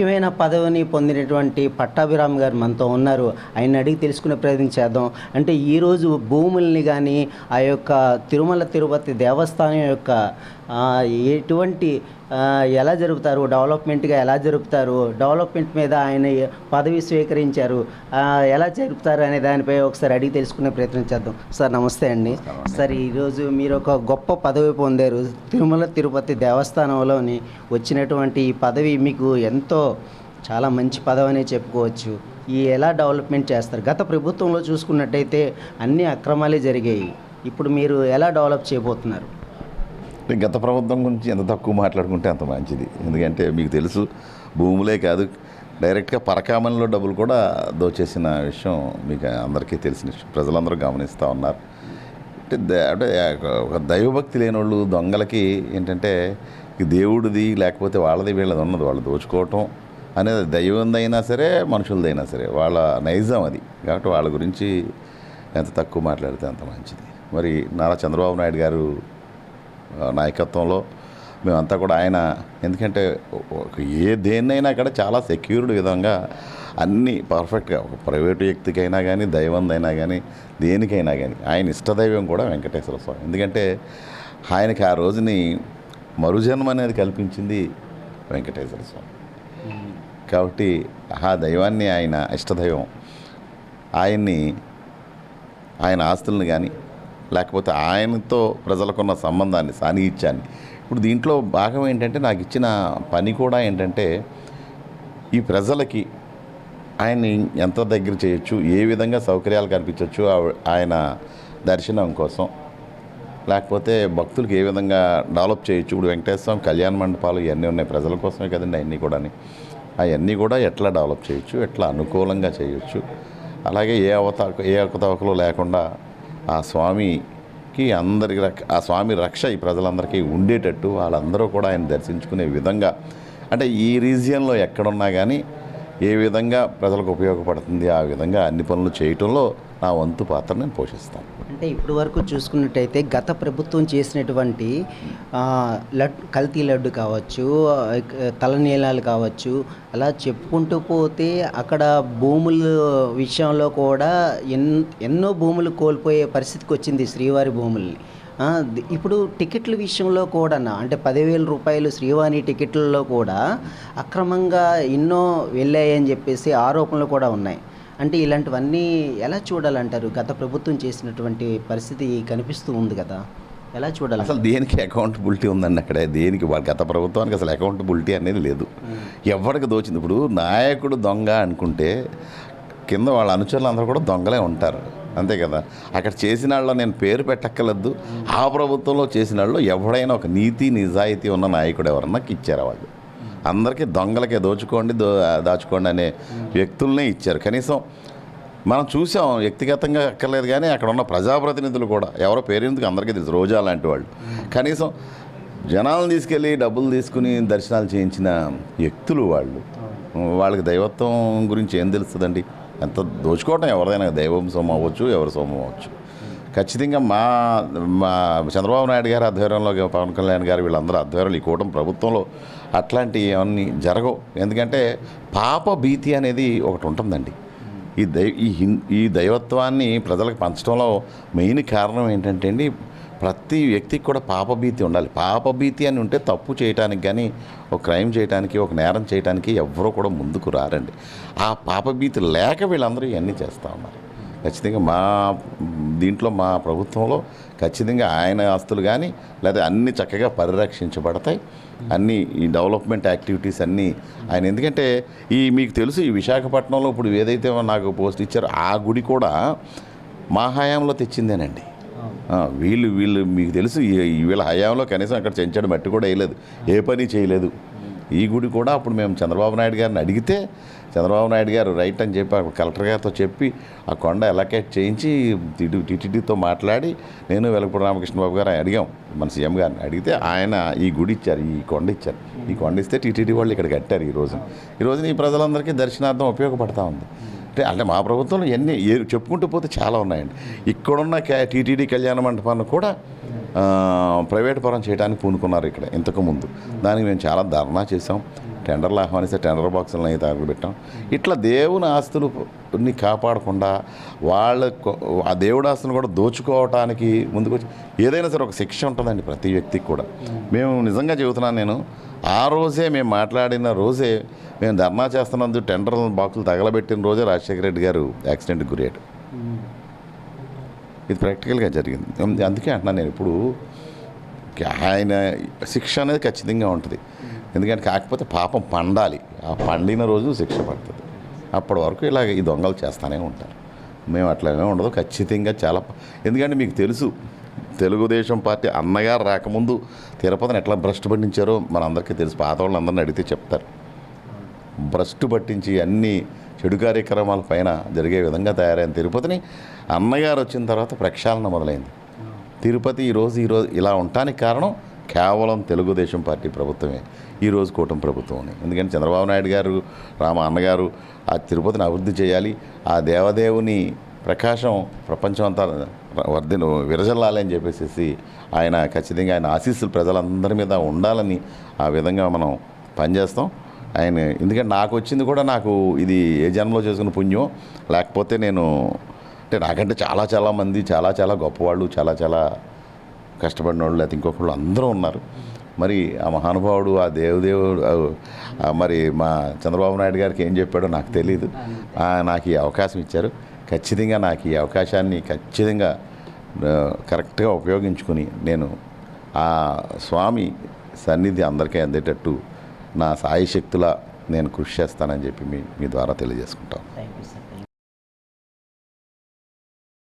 ముఖ్యమైన పదవిని పొందినటువంటి పట్టాభిరామ్ గారు మనతో ఉన్నారు. ఆయన అడిగి తెలుసుకునే ప్రయత్నం చేద్దాం. అంటే ఈరోజు భూముల్ని కానీ ఆ యొక్క తిరుమల తిరుపతి దేవస్థానం యొక్క ఎటువంటి ఎలా జరుపుతారు, డెవలప్మెంట్గా ఎలా జరుపుతారు, డెవలప్మెంట్ మీద ఆయన పదవి స్వీకరించారు, ఎలా జరుపుతారు అనే దానిపై ఒకసారి అడిగి తెలుసుకునే ప్రయత్నం చేద్దాం. సార్ నమస్తే అండి. సార్ ఈరోజు మీరు ఒక గొప్ప పదవి పొందారు. తిరుమల తిరుపతి దేవస్థానంలోని వచ్చినటువంటి ఈ పదవి మీకు ఎంతో చాలా మంచి పదవి అనే చెప్పుకోవచ్చు. ఈ ఎలా డెవలప్మెంట్ చేస్తారు? గత ప్రభుత్వంలో చూసుకున్నట్టయితే అన్ని అక్రమాలే జరిగాయి. ఇప్పుడు మీరు ఎలా డెవలప్ చేయబోతున్నారు? గత ప్రభుత్వం గురించి ఎంత తక్కువ మాట్లాడుకుంటే అంత మంచిది. ఎందుకంటే మీకు తెలుసు, భూములే కాదు, డైరెక్ట్గా పరకామణిలో డబ్బులు కూడా దోచేసిన విషయం మీకు అందరికీ తెలిసిన విషయం. ప్రజలందరూ గమనిస్తూ ఉన్నారు. అంటే ఒక దైవభక్తి లేని వాళ్ళు దొంగలకి ఏంటంటే దేవుడిది లేకపోతే వాళ్ళది వీళ్ళది ఉన్నది వాళ్ళు దోచుకోవటం అనేది దైవందైనా సరే మనుషులదైనా సరే వాళ్ళ నైజం అది. కాబట్టి వాళ్ళ గురించి ఎంత తక్కువ మాట్లాడితే అంత మంచిది. మరి నారా చంద్రబాబు నాయుడు గారు నాయకత్వంలో మేమంతా కూడా ఆయన, ఎందుకంటే దేన్నైనా అక్కడ చాలా సెక్యూర్డ్ విధంగా అన్నీ పర్ఫెక్ట్గా, ఒక ప్రైవేటు వ్యక్తికైనా కానీ దైవందైనా కానీ దేనికైనా కానీ ఆయన ఇష్టదైవం కూడా వెంకటేశ్వర స్వామి. ఎందుకంటే ఆయనకి ఆ రోజుని మరుజన్మ అనేది కల్పించింది వెంకటేశ్వర స్వామి. కాబట్టి ఆ దైవాన్ని, ఆయన ఇష్టదైవం, ఆయన ఆస్తులను కానీ లేకపోతే ఆయనతో ప్రజలకున్న సంబంధాన్ని, సాన్నిహిత్యాన్ని, ఇప్పుడు దీంట్లో భాగం ఏంటంటే నాకు ఇచ్చిన పని కూడా ఏంటంటే ఈ ప్రజలకి ఆయన్ని ఎంత దగ్గర చేయొచ్చు, ఏ విధంగా సౌకర్యాలు కల్పించవచ్చు ఆయన దర్శనం కోసం, లేకపోతే భక్తులకు ఏ విధంగా డెవలప్ చేయొచ్చు. ఇప్పుడు వెంకటేశ్వర స్వామి కళ్యాణ మండపాలు ఇవన్నీ ఉన్నాయి, ప్రజల కోసమే కదండి అవన్నీ కూడా. అవన్నీ కూడా ఎట్లా డెవలప్ చేయొచ్చు, ఎట్లా అనుకూలంగా చేయొచ్చు, అలాగే ఏ అవకతవకలు లేకుండా ఆ స్వామికి అందరికి ఆ స్వామి రక్ష ఈ ప్రజలందరికీ ఉండేటట్టు వాళ్ళందరూ కూడా ఆయన దర్శించుకునే విధంగా, అంటే ఈ రీజియన్లో ఎక్కడున్నా కానీ ఏ విధంగా ప్రజలకు ఉపయోగపడుతుంది ఆ విధంగా అన్ని పనులు చేయటంలో నా వంతు పాత్ర నేను పోషిస్తాను. అంటే ఇప్పటి వరకు చూసుకున్నట్టయితే గత ప్రభుత్వం చేసినటువంటి కల్తీ లడ్డు కావచ్చు, తలనీలాలు కావచ్చు, అలా చెప్పుకుంటూ పోతే అక్కడ భూముల విషయంలో కూడా ఎన్నో భూములు కోల్పోయే పరిస్థితికి వచ్చింది శ్రీవారి భూముల్ని. ఇప్పుడు టికెట్ల విషయంలో కూడా అంటే 10,000 రూపాయలు శ్రీవాణి టికెట్లలో కూడా అక్రమంగా ఎన్నో వెళ్ళాయని చెప్పేసి ఆరోపణలు కూడా ఉన్నాయి. అంటే ఇలాంటివన్నీ ఎలా చూడాలంటారు? గత ప్రభుత్వం చేసినటువంటి పరిస్థితి కనిపిస్తూ ఉంది కదా, ఎలా చూడాలి? అసలు దేనికి అకౌంటబిలిటీ ఉందండి అక్కడ? దేనికి గత ప్రభుత్వానికి అసలు అకౌంటబిలిటీ అనేది లేదు. ఎవరికి దోచింది? ఇప్పుడు నాయకుడు దొంగ అనుకుంటే కింద వాళ్ళ అనుచరులు అందరూ కూడా దొంగలే ఉంటారు, అంతే కదా. అక్కడ చేసిన వాళ్ళు నేను పేరు పెట్టక్కర్లేదు. ఆ ప్రభుత్వంలో చేసిన వాళ్ళు ఎవడైనా ఒక నీతి నిజాయితీ ఉన్న నాయకుడు ఎవరన్నా ఇచ్చారా? వాళ్ళు అందరికీ దొంగలకే దాచుకోండి అనే వ్యక్తులనే ఇచ్చారు. కనీసం మనం చూసాం, వ్యక్తిగతంగా అక్కర్లేదు కానీ అక్కడ ఉన్న ప్రజాప్రతినిధులు కూడా ఎవరో పేరెందుకు అందరికీ తెలుసు, రోజా లాంటి వాళ్ళు కనీసం జనాలను తీసుకెళ్ళి డబ్బులు తీసుకుని దర్శనాలు చేయించిన వ్యక్తులు వాళ్ళు. వాళ్ళకి దైవత్వం గురించి ఏం తెలుస్తుందండి? ఎంత దోచుకోవటం ఎవరిదైనా, దైవం సొమ్ము అవ్వచ్చు, ఎవరి సొమ్ము అవ్వచ్చు. ఖచ్చితంగా మా చంద్రబాబు నాయుడు గారి ఆధ్వర్యంలో, పవన్ కళ్యాణ్ గారు వీళ్ళందరూ ఆధ్వర్యంలో ఈ కూటమి ప్రభుత్వంలో అట్లాంటివి ఏమన్నీ జరగవు. ఎందుకంటే పాప భీతి అనేది ఒకటి ఉంటుందండి. ఈ దైవత్వాన్ని ప్రజలకు పంచడంలో మెయిన్ కారణం ఏంటంటే అండి, ప్రతి వ్యక్తికి కూడా పాపభీతి ఉండాలి. పాపభీతి అని ఉంటే తప్పు చేయడానికి కానీ, ఒక క్రైమ్ చేయడానికి, ఒక నేరం చేయడానికి ఎవ్వరూ కూడా ముందుకు రారండి. ఆ పాపభీతి లేక వీళ్ళందరూ ఇవన్నీ చేస్తూ ఉన్నారు. ఖచ్చితంగా మా ప్రభుత్వంలో ఖచ్చితంగా ఆయన ఆస్తులు కానీ లేదా అన్నీ చక్కగా పరిరక్షించబడతాయి. అన్నీ ఈ డెవలప్మెంట్ యాక్టివిటీస్ అన్నీ ఆయన, ఎందుకంటే మీకు తెలుసు ఈ విశాఖపట్నంలో ఇప్పుడు ఏదైతే నాకు పోస్ట్ ఇచ్చారో ఆ గుడి కూడా మా హయాంలో తెచ్చిందేనండి. వీళ్ళు మీకు తెలుసు వీళ్ళ హయాంలో కనీసం అక్కడ చెంచాడు మట్టి కూడా వేయలేదు, ఏ పని చేయలేదు. ఈ గుడి కూడా అప్పుడు మేము చంద్రబాబు నాయుడు గారిని అడిగితే చంద్రబాబు నాయుడు గారు రైట్ అని చెప్పి కలెక్టర్ గారితో చెప్పి ఆ కొండ ఎలకేట్ చేయించి టీటీడీతో మాట్లాడి నేను వెలగపూడి రామకృష్ణబాబు గారు అడిగాం, మన సీఎం గారిని అడిగితే ఆయన ఈ గుడి ఇచ్చారు, ఈ కొండ ఇచ్చారు. ఈ కొండ ఇస్తే టీటీడీ వాళ్ళు ఇక్కడ కట్టారు. ఈ రోజున ఈ ప్రజలందరికీ దర్శనార్థం ఉపయోగపడతా ఉంది. అంటే మా ప్రభుత్వంలో ఎన్ని చెప్పుకుంటూ పోతే చాలా ఉన్నాయండి. ఇక్కడున్న టీటీడీ కళ్యాణ మండపాన్ని కూడా ప్రైవేట్ పరం చేయడానికి పూనుకున్నారు ఇక్కడ ఇంతకుముందు. దానికి మేము చాలా ధర్నా చేసాం, టెండర్లు ఆహ్వానిస్తే టెండర్ బాక్సులను అయితే తగలబెట్టాం. ఇట్లా దేవుని ఆస్తులని కాపాడకుండా ఆ దేవుడి ఆస్తులను కూడా దోచుకోవటానికి ముందుకు వచ్చి ఏదైనా సరే ఒక శిక్ష ఉంటుందండి ప్రతి వ్యక్తికి కూడా. మేము నిజంగా చెబుతున్నాను, నేను ఆ రోజే మేము మాట్లాడిన రోజే మేము ధర్నా చేస్తున్నందుకు టెండర్ బాక్సులు తగలబెట్టిన రోజే రాజశేఖర రెడ్డి గారు యాక్సిడెంట్కి గురయ్యాడు. ఇది ప్రాక్టికల్గా జరిగింది. అందుకే అంటున్నాను నేను, ఇప్పుడు ఆయన శిక్ష అనేది ఖచ్చితంగా ఉంటుంది. ఎందుకంటే కాకపోతే పాపం పండాలి, ఆ పండిన రోజు శిక్ష పడుతుంది. అప్పటి వరకు ఇలాగ ఈ దొంగలు చేస్తూనే ఉంటారు. మేము అట్లనే ఉండదు ఖచ్చితంగా. చాలా ఎందుకంటే మీకు తెలుసు, తెలుగుదేశం పార్టీ అన్నగారు రాకముందు తిరుపతిని ఎట్లా భ్రష్టు పట్టించారో మనందరికీ తెలుసు. పాత వాళ్ళందరినీ అడిగితే చెప్తారు. భ్రష్టు పట్టించి అన్ని చెడు కార్యక్రమాల పైన జరిగే విధంగా తయారైన తిరుపతిని అన్నగారు వచ్చిన తర్వాత ప్రక్షాళన మొదలైంది. తిరుపతి ఈరోజు ఇలా ఉండటానికి కారణం కేవలం తెలుగుదేశం పార్టీ ప్రభుత్వమే. ఈరోజు కూటమి ప్రభుత్వం. ఎందుకంటే చంద్రబాబు నాయుడు గారు, అన్నగారు ఆ తిరుపతిని అభివృద్ధి చేయాలి, ఆ దేవదేవుని ప్రకాశం ప్రపంచం అంతా విరజల్లాలి అని చెప్పేసి ఆయన ఖచ్చితంగా ఆయన ఆశీస్సులు ప్రజలందరి మీద ఉండాలని ఆ విధంగా మనం పనిచేస్తాం. ఆయన ఎందుకంటే నాకు వచ్చింది కూడా, నాకు ఇది ఏ జన్మలో చేసుకున్న పుణ్యం, లేకపోతే నేను అంటే నాకంటే చాలా మంది చాలా గొప్పవాళ్ళు, చాలా కష్టపడిన వాళ్ళు, లేకపోతే ఇంకొకళ్ళు అందరూ ఉన్నారు. మరి ఆ మహానుభావుడు, ఆ దేవుడు మరి మా చంద్రబాబు నాయుడు గారికి ఏం చెప్పాడో నాకు తెలియదు. నాకు ఈ అవకాశం ఇచ్చారు. ఖచ్చితంగా నాకు ఈ అవకాశాన్ని ఖచ్చితంగా కరెక్ట్గా ఉపయోగించుకుని నేను ఆ స్వామి సన్నిధి అందరికీ అందేటట్టు నా సాయశక్తులా నేను కృషి చేస్తానని చెప్పి మీ ద్వారా తెలియజేసుకుంటాను.